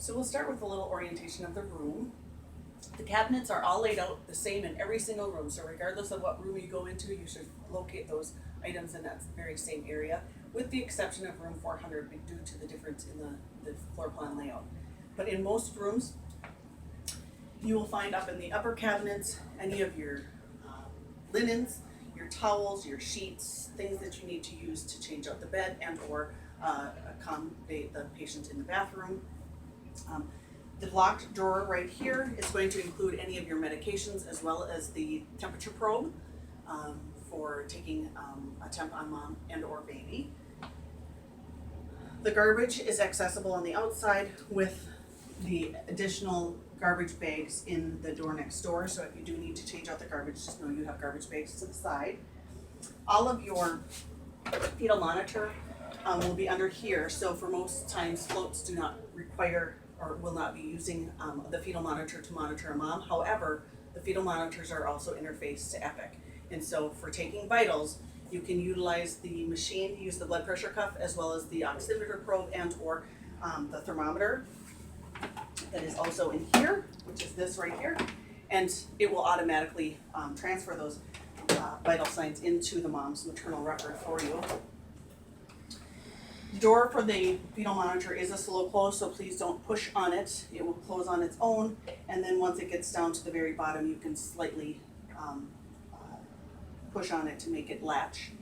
So we'll start with a little orientation of the room. The cabinets are all laid out the same in every single room, so regardless of what room you go into, you should locate those items in that very same area, with the exception of room 400 due to the difference in the floor plan layout. But in most rooms, you will find up in the upper cabinets any of your linens, your towels, your sheets, things that you need to use to change out the bed and or accommodate the patient in the bathroom. The locked drawer right here is going to include any of your medications as well as the temperature probe for taking a temp on mom and or baby. The garbage is accessible on the outside with the additional garbage bags in the door next door. So if you do need to change out the garbage, just know you have garbage bags to the side. All of your fetal monitor will be under here. So for most times, floats do not require or will not be using the fetal monitor to monitor a mom. However, the fetal monitors are also interfaced to Epic. And so for taking vitals, you can utilize the machine, use the blood pressure cuff, as well as the oximeter probe and or the thermometer that is also in here, which is this right here. And it will automatically transfer those vital signs into the mom's maternal record for you. The door for the fetal monitor is a slow close, so please don't push on it. It will close on its own, and then once it gets down to the very bottom, you can slightly push on it to make it latch.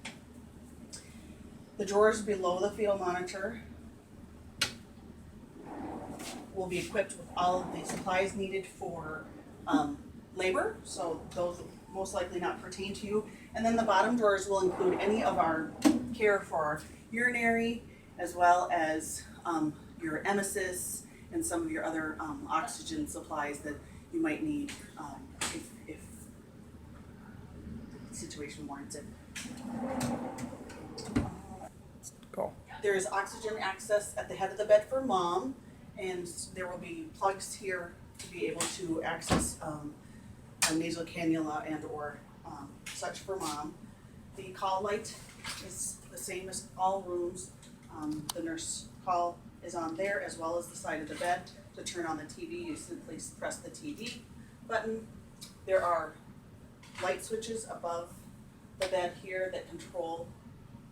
The drawers below the fetal monitor will be equipped with all of the supplies needed for labor, so those will most likely not pertain to you. And then the bottom drawers will include any of our care for urinary, as well as your emesis and some of your other oxygen supplies that you might need if the situation warrants it. Cool. There is oxygen access at the head of the bed for mom, and there will be plugs here to be able to access a nasal cannula and or such for mom. The call light is the same as all rooms. The nurse call is on there as well as the side of the bed. To turn on the TV, you simply press the TV button. There are light switches above the bed here that control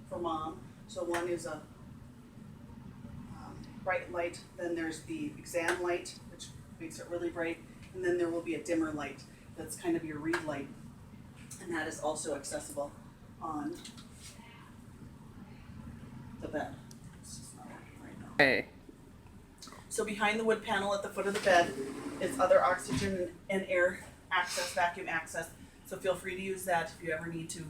for mom. So one is a bright light, then there's the exam light, which makes it really bright, and then there will be a dimmer light that's kind of your read light, and that is also accessible on the bed. It's just not working right now. Okay. So behind the wood panel at the foot of the bed is other oxygen and air access, vacuum access. So feel free to use that if you ever need to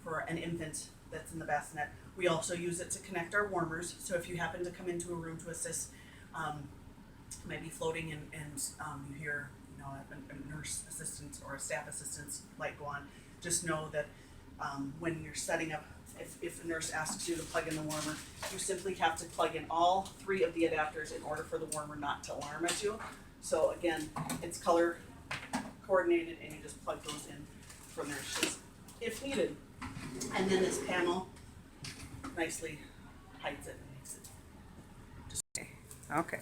for an infant that's in the bassinet. We also use it to connect our warmers. So if you happen to come into a room to assist, might be floating and you hear a nurse assistant or a staff assistant's light go on, just know that when you're setting up, if a nurse asks you to plug in the warmer, you simply have to plug in all three of the adapters in order for the warmer not to alarm at you. So again, it's color coordinated and you just plug those in for nurses if needed. And then this panel nicely hides it and makes it just Okay.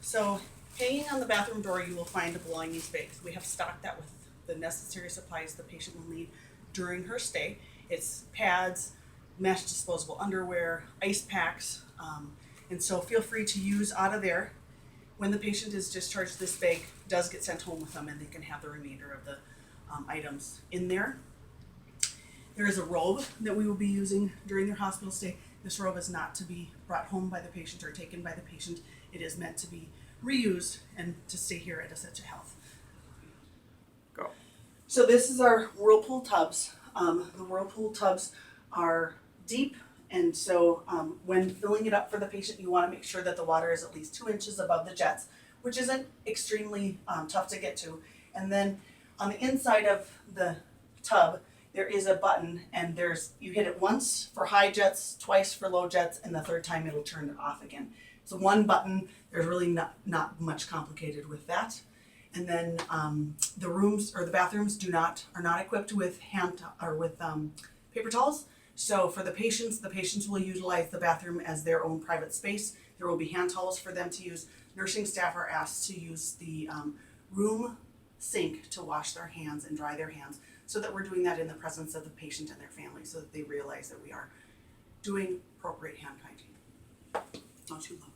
so hanging on the bathroom door, you will find a belonging space. We have stocked that with the necessary supplies the patient will need during her stay. It's pads, mesh disposable underwear, ice packs, and so feel free to use out of there. When the patient is discharged, this bag does get sent home with them and they can have the remainder of the items in there. There is a robe that we will be using during their hospital stay. This robe is not to be brought home by the patient or taken by the patient. It is meant to be reused and to stay here at Essentia Health. Go. So this is our Whirlpool tubs. The Whirlpool tubs are deep, and so when filling it up for the patient, you want to make sure that the water is at least 2 inches above the jets, which isn't extremely tough to get to. And then on the inside of the tub, there is a button, and you hit it once for high jets, twice for low jets, and the third time it'll turn it off again. So one button, there's really not much complicated with that. And then the rooms or the bathrooms are not equipped with paper towels. So for the patients will utilize the bathroom as their own private space. There will be hand towels for them to use. nursing staff are asked to use the room sink to wash their hands and dry their hands, so that we're doing that in the presence of the patient and their family, so that they realize that we are doing appropriate hand hygiene. Don't you love